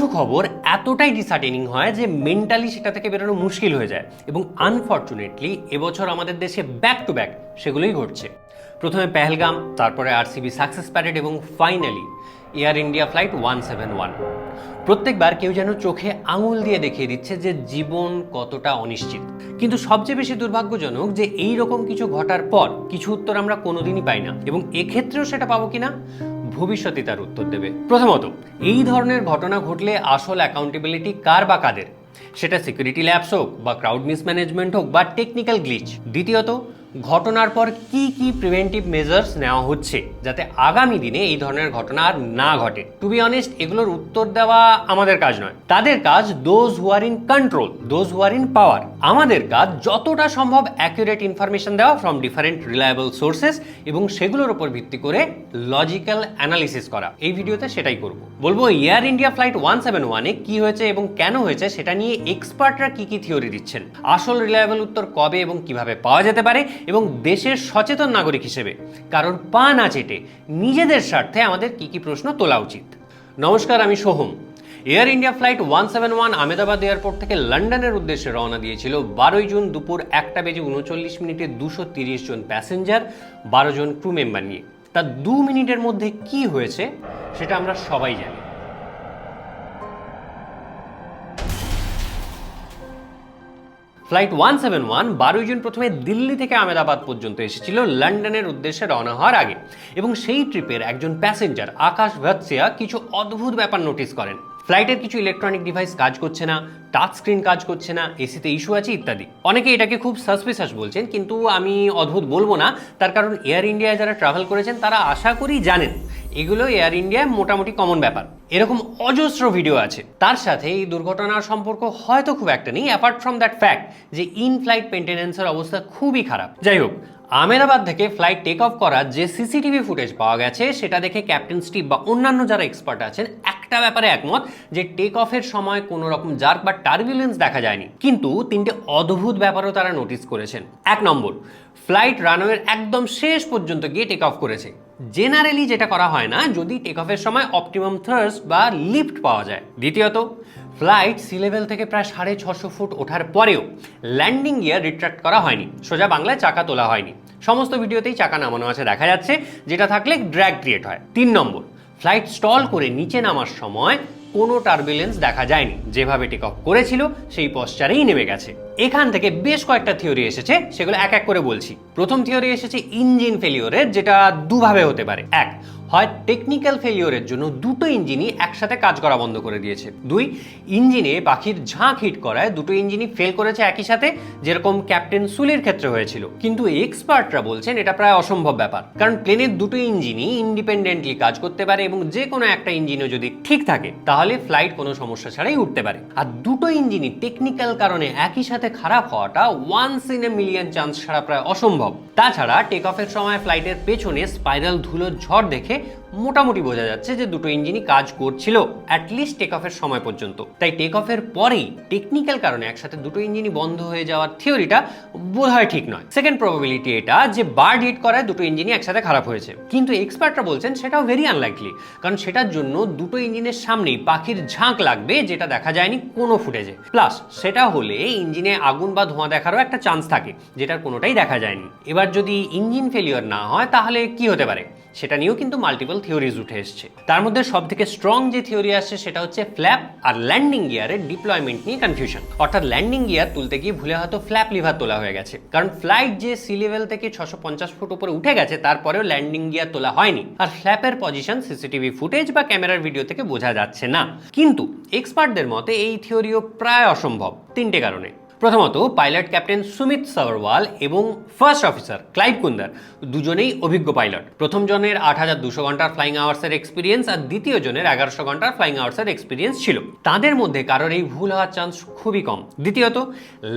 কিছু খবর এতটাই ডিসহার্টেনিং হয় যে মেন্টালি সেটা থেকে বেরোনো মুশকিল হয়ে যায় এবং আনফর্চুনেটলি এবছর আমাদের দেশে ব্যাক টু ব্যাক সেগুলোই ঘটছে। প্রথমে পেহেলগাম, তারপরে আরসিবি সাকসেস প্যারেড এবং ফাইনালি এয়ার ইন্ডিয়া ফ্লাইট 171। প্রত্যেকবার কেউ যেন চোখে আঙুল দিয়ে দেখিয়ে দিচ্ছে যে জীবন কতটা অনিশ্চিত। কিন্তু সবচেয়ে বেশি দুর্ভাগ্যজনক যে এই রকম কিছু ঘটার পর কিছু উত্তর আমরা কোনোদিনই পাই না, এবং এক্ষেত্রেও সেটা পাবো কিনা ভবিষ্যতে তার উত্তর দেবে। প্রথমত, এই ধরনের ঘটনা ঘটলে আসল অ্যাকাউন্টেবিলিটি কার বা কাদের? সেটা সিকিউরিটি ল্যাবস হোক বা ক্রাউড মিসম্যানেজমেন্ট হোক বা টেকনিক্যাল গ্লিচ। দ্বিতীয়ত, ঘটনার পর কি কি প্রিভেন্টিভ মেজার্স নেওয়া হচ্ছে যাতে আগামী দিনে এই ধরনের ঘটনা আর না ঘটে। টু বি অনেস্ট, এগুলোর উত্তর দেওয়া আমাদের কাজ নয়, তাদের কাজ। Those who are in control, those who are in power. আমাদের কাজ যতটা সম্ভব অ্যাকুরেট ইনফরমেশন দেওয়া ফ্রম ডিফারেন্ট রিলায়েবল সোর্সেস এবং সেগুলোর উপর ভিত্তি করে লজিক্যাল অ্যানালিসিস করা। এই ভিডিওতে সেটাই করব। বলবো এয়ার ইন্ডিয়া ফ্লাইট 171-এ কি হয়েছে এবং কেন হয়েছে সেটা নিয়ে এক্সপার্টরা কি কি থিওরি দিচ্ছেন, আসল রিলায়েবল উত্তর কবে এবং কিভাবে পাওয়া যেতে পারে, এবং দেশের সচেতন নাগরিক হিসেবে কারোর পা না চেটে নিজেদের স্বার্থে আমাদের কি কি প্রশ্ন তোলা উচিত। নমস্কার, আমি Soham. Air India flight 171 Ahmedabad airport থেকে লন্ডনের উদ্দেশ্যে রওনা দিয়েছিল 12 জুন দুপুর 1:39 230 জন প্যাসেঞ্জার, 12 জন ক্রু মেম্বার নিয়ে। তা 2 মিনিটের মধ্যে কি হয়েছে সেটা আমরা সবাই জানি। ফ্লাইট 171 12 জুন প্রথমে দিল্লি থেকে আহমেদাবাদ পর্যন্ত এসেছিল লন্ডনের উদ্দেশ্যে রওনা হওয়ার আগে, এবং সেই ট্রিপের একজন প্যাসেঞ্জার আকাশ ভাতসিয়া কিছু অদ্ভুত ব্যাপার নোটিস করেন। ফ্লাইটের কিছু ইলেকট্রনিক ডিভাইস কাজ করছে না, টাচ স্ক্রিন কাজ করছে না, এসিতে ইস্যু আছে ইত্যাদি। অনেকে এটাকে খুব সাসপিশাস বলছেন, কিন্তু আমি অদ্ভুত বলবো না, তার কারণ এয়ার ইন্ডিয়ায় যারা ট্রাভেল করেছেন তারা আশা করি জানেন এগুলো এয়ার ইন্ডিয়ায় মোটামুটি কমন ব্যাপার। এরকম অজস্র ভিডিও আছে। তার সাথে এই দুর্ঘটনার সম্পর্ক হয়তো খুব একটা নেই, অ্যাপার্ট ফ্রম দ্যাট ফ্যাক্ট যে ইন ফ্লাইট মেনটেন্যান্সের অবস্থা খুবই খারাপ। যাই হোক, আহমেদাবাদ থেকে ফ্লাইট টেক অফ করার যে সিসিটিভি ফুটেজ পাওয়া গেছে সেটা দেখে ক্যাপ্টেন স্টিভ বা অন্যান্য যারা এক্সপার্ট আছেন একটা ব্যাপারে একমত, যে টেক অফের সময় কোনো রকম জার্ক বা টার্বুলেন্স দেখা যায়নি। কিন্তু 3টে অদ্ভুত ব্যাপারও তারা নোটিস করেছেন। 1 নম্বর, ফ্লাইট রানওয়ের একদম শেষ পর্যন্ত গিয়ে টেক অফ করেছে। জেনারেলি যেটা করা হয় না যদি টেক অফের সময় অপটিমাম থ্রাস্ট বা লিফট পাওয়া যায়। দ্বিতীয়ত, ফ্লাইট সি লেভেল থেকে প্রায় 650 ফুট ওঠার পরেও ল্যান্ডিং গিয়ার রিট্রাক্ট করা হয়নি, সোজা বাংলায় চাকা তোলা হয়নি। সমস্ত ভিডিওতেই চাকা নামানো আছে দেখা যাচ্ছে, যেটা থাকলে ড্র্যাগ ক্রিয়েট হয়। 3 নম্বর, ফ্লাইট স্টল করে নিচে নামার সময় কোনো টার্বুলেন্স দেখা যায়নি, যেভাবে টেক অফ করেছিল সেই পশ্চারেই নেমে গেছে। এখান থেকে বেশ কয়েকটা থিওরি এসেছে, সেগুলো এক এক করে বলছি। প্রথম থিওরি এসেছে ইঞ্জিন ফেলিওরের, যেটা দুভাবে হতে পারে। 1, হয় টেকনিক্যাল ফেলিওরের জন্য দুটো ইঞ্জিনই একসাথে কাজ করা বন্ধ করে দিয়েছে। 2, ইঞ্জিনে পাখির ঝাঁক হিট করায় দুটো ইঞ্জিনই ফেল করেছে একই সাথে, যেরকম ক্যাপ্টেন সুলির ক্ষেত্রে হয়েছিল। কিন্তু এক্সপার্টরা বলছেন এটা প্রায় অসম্ভব ব্যাপার, কারণ প্লেনের দুটো ইঞ্জিনই ইন্ডিপেন্ডেন্টলি কাজ করতে পারে এবং যে কোনো একটা ইঞ্জিনও যদি ঠিক থাকে তাহলে ফ্লাইট কোনো সমস্যা ছাড়াই উঠতে পারে। আর দুটো ইঞ্জিনই টেকনিক্যাল কারণে একই সাথে খারাপ হওয়াটা once in a million chance ছাড়া প্রায় অসম্ভব। তাছাড়া টেক অফের সময় ফ্লাইটের পেছনে স্পাইরাল ধুলোর ঝড় দেখে মোটামুটি বোঝা যাচ্ছে যে দুটো ইঞ্জিনই কাজ করছিল অ্যাটলিস্ট টেক অফের সময় পর্যন্ত। তাই টেক অফের পরেই টেকনিক্যাল কারণে একসাথে দুটো ইঞ্জিনই বন্ধ হয়ে যাওয়ার থিওরিটা বোধহয় ঠিক নয়। সেকেন্ড প্রবাবিলিটি এটা যে বার্ড হিট করায় দুটো ইঞ্জিনই একসাথে খারাপ হয়েছে, কিন্তু এক্সপার্টরা বলছেন সেটাও ভেরি আনলাইকলি, কারণ সেটার জন্য দুটো ইঞ্জিনের সামনেই পাখির ঝাঁক লাগবে, যেটা দেখা যায়নি কোনো ফুটেজে। প্লাস সেটা হলে ইঞ্জিনে আগুন বা ধোঁয়া দেখারও একটা চান্স থাকে, যেটার কোনোটাই দেখা যায়নি। এবার যদি ইঞ্জিন ফেলিওর না হয় তাহলে কি হতে পারে সেটা নিয়েও কিন্তু মাল্টিপল থিওরিজ উঠে এসছে। তার মধ্যে সব থেকে স্ট্রং যে থিওরি আসছে সেটা হচ্ছে ফ্ল্যাপ আর ল্যান্ডিং গিয়ারের ডিপ্লয়মেন্ট নিয়ে কনফিউশন। অর্থাৎ ল্যান্ডিং গিয়ার তুলতে গিয়ে ভুলে হয়তো ফ্ল্যাপ লিভার তোলা হয়ে গেছে, কারণ ফ্লাইট যে সি লেভেল থেকে 650 ফুট উপরে উঠে গেছে তারপরেও ল্যান্ডিং গিয়ার তোলা হয়নি, আর ফ্ল্যাপের পজিশন সিসিটিভি ফুটেজ বা ক্যামেরার ভিডিও থেকে বোঝা যাচ্ছে না। কিন্তু এক্সপার্টদের মতে এই থিওরিও প্রায় অসম্ভব 3টে কারণে। প্রথমত, পাইলট ক্যাপ্টেন সুমিত সাভারওয়াল এবং ফার্স্ট অফিসার ক্লাইভ কুন্দার দুজনেই অভিজ্ঞ পাইলট। প্রথম জনের 8200 ঘন্টার ফ্লাইং আওয়ার্সের এক্সপিরিয়েন্স আর দ্বিতীয় জনের 1100 ঘন্টার ফ্লাইং আওয়ার্সের এক্সপিরিয়েন্স ছিল। তাদের মধ্যে কারোর এই ভুল হওয়ার চান্স খুবই কম। দ্বিতীয়ত,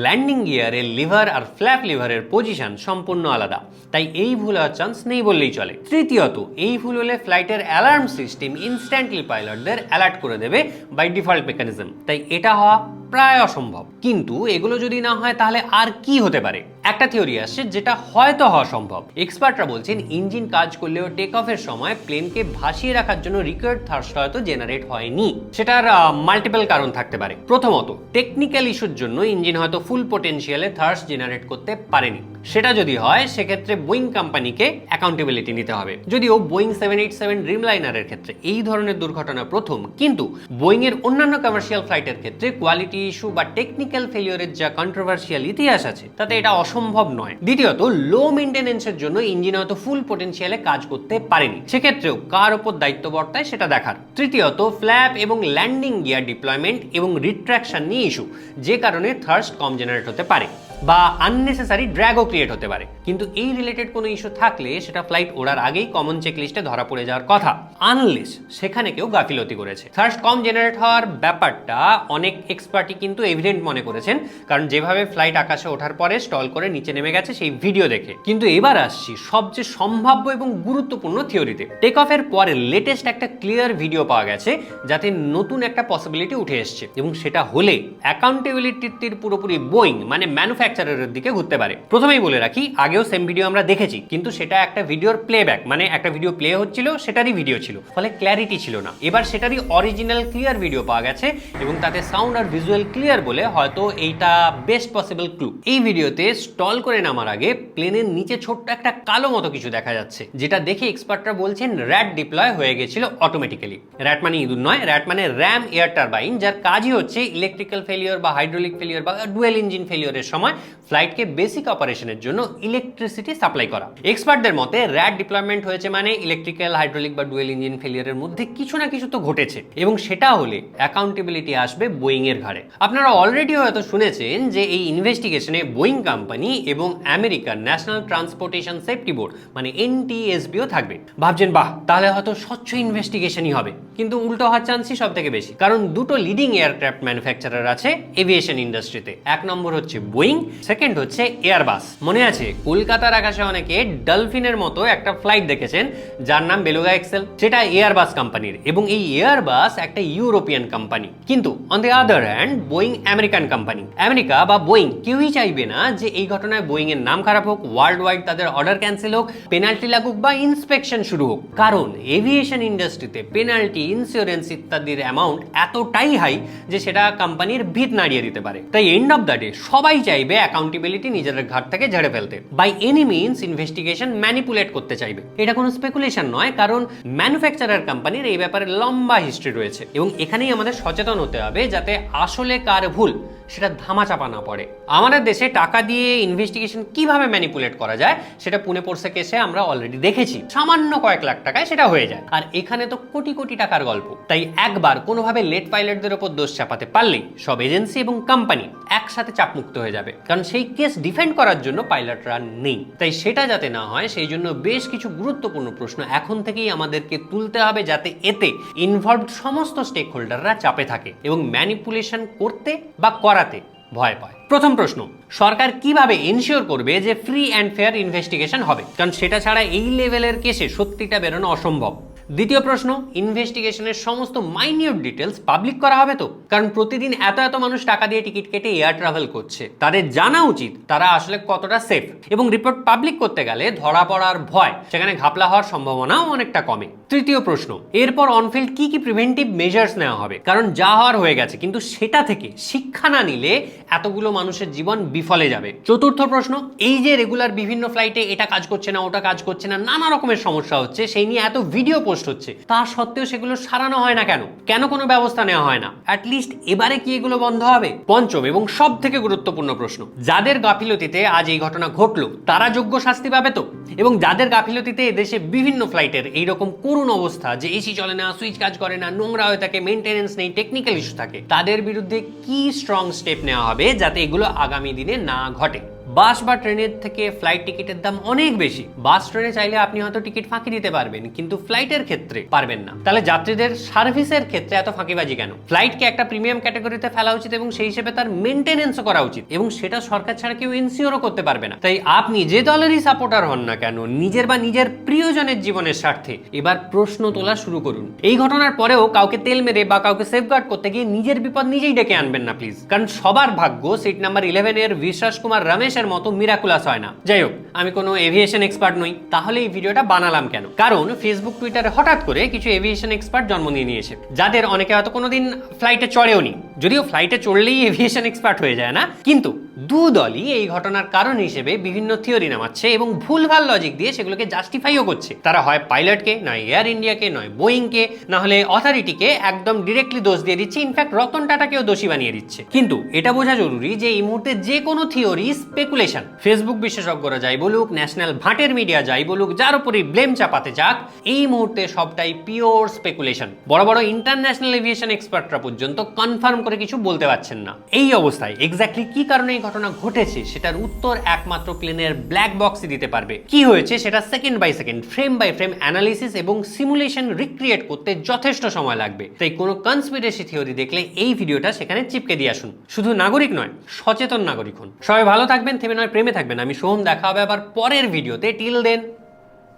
ল্যান্ডিং গিয়ারের লিভার আর ফ্ল্যাপ লিভারের পজিশন সম্পূর্ণ আলাদা, তাই এই ভুল হওয়ার চান্স নেই বললেই চলে। তৃতীয়ত, এই ভুল হলে ফ্লাইটের অ্যালার্ম সিস্টেম ইনস্ট্যান্টলি পাইলটদের অ্যালার্ট করে দেবে বাই ডিফল্ট মেকানিজম, তাই এটা হওয়া প্রায় অসম্ভব। কিন্তু এগুলো যদি না হয় তাহলে আর কি হতে পারে? একটা থিওরি আসছে যেটা হয়তো হওয়া সম্ভব। এক্সপার্টরা বলছেন ইঞ্জিন কাজ করলেও টেক অফের সময় প্লেনকে ভাসিয়ে রাখার জন্য রিকোয়ার্ড থার্স্ট হয়তো জেনারেট হয়নি। সেটার মাল্টিপল কারণ থাকতে পারে। প্রথমত, টেকনিক্যাল ইস্যুর জন্য ইঞ্জিন হয়তো ফুল পোটেনশিয়ালে থার্স্ট জেনারেট করতে পারেনি। সেটা যদি হয় সেক্ষেত্রে বোয়িং কোম্পানিকে অ্যাকাউন্টেবিলিটি নিতে হবে। যদিও বোয়িং 787 ড্রিমলাইনারের ক্ষেত্রে এই ধরনের দুর্ঘটনা প্রথম, কিন্তু বোয়িং এর অন্যান্য কমার্শিয়াল ফ্লাইটের ক্ষেত্রে কোয়ালিটি ইস্যু বা টেকনিক্যাল ফেলিওরের যা কন্ট্রোভার্সিয়াল ইতিহাস আছে তাতে এটা অসম্ভব নয়। দ্বিতীয়ত, লো মেইনটেনেন্সের জন্য ইঞ্জিন হয়তো ফুল পোটেনশিয়ালে কাজ করতে পারেনি, সেক্ষেত্রেও কার ওপর দায়িত্ব বর্তায় সেটা দেখার। তৃতীয়ত, ফ্ল্যাপ এবং ল্যান্ডিং গিয়ার ডিপ্লয়মেন্ট এবং রিট্রাকশন নিয়ে ইস্যু, যে কারণে থার্স্ট কম জেনারেট হতে পারে বা আননেসেসারি ড্র্যাগও ক্রিয়েট হতে পারে। কিন্তু এই রিলেটেড কোনো ইস্যু থাকলে সেটা ফ্লাইট ওড়ার আগেই কমন চেকলিস্টে ধরা পড়ে যাওয়ার কথা, আনলেস সেখানে কেউ গাফিলতি করেছে। থার্স্ট কম জেনারেট হওয়ার ব্যাপারটা অনেক এক্সপার্টই কিন্তু এভিডেন্ট মনে করেছেন, কারণ যেভাবে ফ্লাইট আকাশে ওঠার পরে স্টল করে নিচে নেমে গেছে সেই ভিডিও দেখে। কিন্তু এবার আসছি সবচেয়ে সম্ভাব্য এবং গুরুত্বপূর্ণ থিওরিতে। টেক অফের পরে লেটেস্ট একটা ক্লিয়ার ভিডিও পাওয়া গেছে যাতে নতুন একটা পসিবিলিটি উঠে এসছে, এবং সেটা হলে অ্যাকাউন্টেবিলিটির পুরোপুরি বোয়িং মানে ম্যানুফ্যাকচারারের দিকে ঘুরতে পারে। প্রথমেই বলে রাখি, আগেও সেম ভিডিও আমরা দেখেছি, কিন্তু সেটা একটা ভিডিওর প্লেব্যাক, মানে একটা ভিডিও প্লে হচ্ছিল সেটারই ভিডিও ছিল, ফলে ক্ল্যারিটি ছিল না। এবার সেটারই অরিজিনাল ক্লিয়ার ভিডিও পাওয়া গেছে এবং তাতে সাউন্ড আর ভিজুয়াল ক্লিয়ার বলে হয়তো এইটা বেস্ট পসিবল ক্লু। এই ভিডিওতে স্টল করে নামার আগে প্লেনের নিচে ছোট্ট একটা কালো মতো কিছু দেখা যাচ্ছে, যেটা দেখে এক্সপার্টরা বলছেন র্যাট ডিপ্লয় হয়ে গেছিল অটোমেটিক্যালি। র্যাট মানে ইঁদুর নয়, র্যাট মানে র্যাম এয়ার টারবাইন, যার কাজই হচ্ছে ইলেকট্রিক্যাল ফেলিওর বা হাইড্রোলিক ফেলিওর বা ডুয়েল ইঞ্জিন ফেলিওরের সময় ফ্লাইটকে বেসিক অপারেশনের জন্য ইলেকট্রিসিটি সাপ্লাই করা। এক্সপার্টদের মতে র্যাট ডিপ্লয়মেন্ট হয়েছে মানে ইলেকট্রিক্যাল, হাইড্রোলিক বা ডুয়েল ইঞ্জিন ফেলিওরের মধ্যে কিছু না কিছু তো ঘটেছে, এবং সেটা হলে অ্যাকাউন্টেবিলিটি আসবে বোয়িং এর ঘাড়ে। আপনারা অলরেডি হয়তো শুনেছেন যে এই ইনভেস্টিগেশনে বোয়িং কোম্পানি এবং আমেরিকার ন্যাশনাল ট্রান্সপোর্টেশন সেফটি বোর্ড মানে এনটিএসবিও থাকবে। ভাবছেন বাহ, তাহলে হয়তো স্বচ্ছ ইনভেস্টিগেশনই হবে, কিন্তু উল্টো হওয়ার চান্সই সব থেকে বেশি, কারণ দুটো লিডিং এয়ারক্রাফট ম্যানুফ্যাকচারার আছে এভিয়েশন ইন্ডাস্ট্রিতে। এক নম্বর হচ্ছে বোয়িং, সেকেন্ড হচ্ছে এয়ারবাস। মনে আছে কলকাতার আকাশে অনেকে ডলফিনের মতো একটা ফ্লাইট দেখেছেন যার নাম বেলুগা এক্সেল, সেটা এয়ারবাস কোম্পানির, এবং এই এয়ারবাস একটা ইউরোপিয়ান কোম্পানি। কিন্তু on the other hand Boeing American company. America বা বোয়িং কেউই চাইবে না যে এই ঘটনায় বোয়িং এর নাম খারাপ হোক, ওয়ার্ল্ড ওয়াইড তাদের অর্ডার ক্যান্সেল হোক, পেনাল্টি লাগুক বা ইন্সপেকশন শুরু হোক, কারণ এভিয়েশন ইন্ডাস্ট্রিতে পেনাল্টি, ইন্স্যুরেন্স ইত্যাদির অ্যামাউন্ট এতটাই হাই যে সেটা কোম্পানির ভিত নাড়িয়ে দিতে পারে। তাই এন্ড অফ দ্য ডে সবাই চাইবে অ্যাকাউন্টেবিলিটি নিজেদের ঘাট থেকে ঝেড়ে ফেলতে, by any means investigation manipulate করতে চাইবে। এটা কোনো স্পেকুলেশন নয়, কারণ ম্যানুফ্যাকচারার কোম্পানির এই ব্যাপারে লম্বা হিস্ট্রি রয়েছে, এবং এখানেই আমাদের সচেতন হতে হবে যাতে আসলে কার ভুল সেটা ধামাচাপা না পড়ে। আমাদের দেশে টাকা দিয়ে ইনভেস্টিগেশন কিভাবে ম্যানিপুলেট করা যায় সেটা পুনে পড়ছে কেসে আমরা অলরেডি দেখেছি। সামান্য কয়েক লাখ টাকায় সেটা হয়ে যায়, আর এখানে তো কোটি কোটি টাকার গল্প। তাই একবার কোনোভাবে লেট পাইলটদের উপর দোষ চাপাতে পারলেই সব এজেন্সি এবং কোম্পানি একসাথে চাপমুক্ত হয়ে যাবে, কারণ সেই কেস ডিফেন্ড করার জন্য পাইলটরা নেই। তাই সেটা যাতে না হয় সেই জন্য বেশ কিছু গুরুত্বপূর্ণ প্রশ্ন এখন থেকেই আমাদেরকে তুলতে হবে, যাতে এতে ইনভলভড সমস্ত স্টেক হোল্ডাররা চাপে থাকে এবং ম্যানিপুলেশন করতে বা করাতে ভয় পায়। প্রথম প্রশ্ন, সরকার কিভাবে এনশিওর করবে যে ফ্রি অ্যান্ড ফেয়ার ইনভেস্টিগেশন হবে, কারণ সেটা ছাড়া এই লেভেলের কেসে সত্যিটা বেরোনো অসম্ভব। দ্বিতীয় প্রশ্ন, ইনভেস্টিগেশনের সমস্ত মাইনিউট ডিটেলস পাবলিক করা হবে তো, কারণ প্রতিদিন এত এত মানুষ টাকা দিয়ে টিকিট কেটে এয়ার ট্রাভেল করছে, তাদের জানা উচিত তারা আসলে কতটা সেফ, এবং রিপোর্ট পাবলিক করতে গেলে ধরা পড়ার ভয়, সেখানে ঘাপলা হওয়ার সম্ভাবনাও অনেকটা কমে। তৃতীয় প্রশ্ন, এরপর অনফিল্ড কি কি প্রিভেন্টিভ মেজার্স নেওয়া হবে, কারণ যা হওয়ার হয়ে গেছে, কিন্তু সেটা থেকে শিক্ষা না নিলে এতগুলো মানুষের জীবন বিফলে যাবে। চতুর্থ প্রশ্ন, এই যে রেগুলার বিভিন্ন ফ্লাইটে এটা কাজ করছে না, ওটা কাজ করছে না, নানা রকমের সমস্যা হচ্ছে, সেই নিয়ে এত ভিডিও পোস্ট হচ্ছে, তা সত্ত্বেও সেগুলো সারানো হয় না কেন? কেন কোনো ব্যবস্থা নেওয়া হয় না? অ্যাটলিস্ট এবারে কি এগুলো বন্ধ হবে? পঞ্চম এবং সব থেকে গুরুত্বপূর্ণ প্রশ্ন, যাদের গাফিলতিতে আজ এই ঘটনা ঘটলো তারা যোগ্য শাস্তি পাবে তো? এবং যাদের গাফিলতিতে এদেশে বিভিন্ন ফ্লাইটের এইরকম করুণ অবস্থা যে এসি চলে না, সুইচ কাজ করে না, নোংরা হয়ে থাকে, মেইনটেনেন্স নেই, টেকনিক্যাল ইস্যু থাকে, তাদের বিরুদ্ধে কি স্ট্রং স্টেপ নেওয়া হবে যাতে এগুলো আগামী দিনে না ঘটে? বাস বা ট্রেনের থেকে ফ্লাইট টিকিটের দাম অনেক বেশি। বাস ট্রেনে চাইলে আপনি হয়তো টিকিট ফাঁকি দিতে পারবেন, কিন্তু ফ্লাইটের ক্ষেত্রে পারবেন না। তাহলে যাত্রীদের সার্ভিসের ক্ষেত্রে এত ফাঁকিবাজি কেন? ফ্লাইটকে একটা প্রিমিয়াম ক্যাটাগরিতে ফেলা উচিত এবং সেই হিসেবে তার মেনটেনেন্সও করা উচিত, এবং সেটা সরকার ছাড়া কেউ ইনসিওরও করতে পারবে না। তাই আপনি যে দলেরই সাপোর্টার হন না কেন, নিজের বা নিজের প্রিয়জনের জীবনের স্বার্থে এবার প্রশ্ন তোলা শুরু করুন। এই ঘটনার পরেও কাউকে তেল মেরে বা কাউকে সেফগার্ড করতে গিয়ে নিজের বিপদ নিজেই ডেকে আনবেন না প্লিজ, কারণ সবার ভাগ্য সিট নাম্বার 11 এর বিশ্বাস কুমার রমেশের মতো মিরাকুলাস হয় না। যাই হোক, আমি কোনো এভিয়েশন এক্সপার্ট নই, তাহলে এই ভিডিওটা বানালাম কেন? কারণ ফেসবুক টুইটারে হঠাৎ করে কিছু এভিয়েশন এক্সপার্ট জন্ম নিয়ে নিয়েছে, যাদের অনেকে হয়তো কোনোদিন ফ্লাইটে চড়েওনি, যদিও ফ্লাইটে চড়লেই এভিয়েশন এক্সপার্ট হয়ে যায় না। কিন্তু দু দলই এই ঘটনার কারণ হিসেবে বিভিন্ন থিওরি নামাচ্ছে এবং ভুলভাল লজিক দিয়ে সেগুলোকে জাস্টিফাইও করছে। তারা হয় পাইলটকে, নয় এয়ার ইন্ডিয়াকে, নয় বোয়িংকে, না হলে অথরিটিকে একদম ডিরেক্টলি দোষ দিয়ে দিচ্ছে, ইনফ্যাক্ট রতন টাটাকেও দোষী বানিয়ে দিচ্ছে। কিন্তু এটা বোঝা জরুরি যে এই মুহূর্তে যে কোনো থিওরি স্পেকুলেশন। ফেসবুক বিশেষজ্ঞরা যাই বলুক, ন্যাশনাল ভাটের মিডিয়া যাই বলুক, যার উপরই ব্লেম চাপাতে যাক, এই মুহূর্তে সবটাই পিওর স্পেকুলেশন। বড় বড় ইন্টারন্যাশনাল এভিয়েশন এক্সপার্টরা পর্যন্ত কনফার্ম করে কিছু বলতে পারছেন না। এই অবস্থায় এক্স্যাক্টলি কি কারণে এই ঘটনা ঘটেছে সেটার উত্তর একমাত্র প্লেনের ব্ল্যাক বক্সই দিতে পারবে। কি হয়েছে সেটা second by second, frame by frame analysis এবং সিমুলেশন রিক্রিয়েট করতে যথেষ্ট সময় লাগবে। তাই কোনো কনস্পিরেসি থিওরি দেখলে এই ভিডিওটা সেখানে চিপকে দিয়ে আসুন। শুধু নাগরিক নয়, সচেতন নাগরিক হন। সবাই ভালো থাকবেন, থেমে নয় প্রেমে থাকবেন। আমি সোহম, দেখা হবে আবার পরের ভিডিওতে। Till then,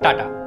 tata.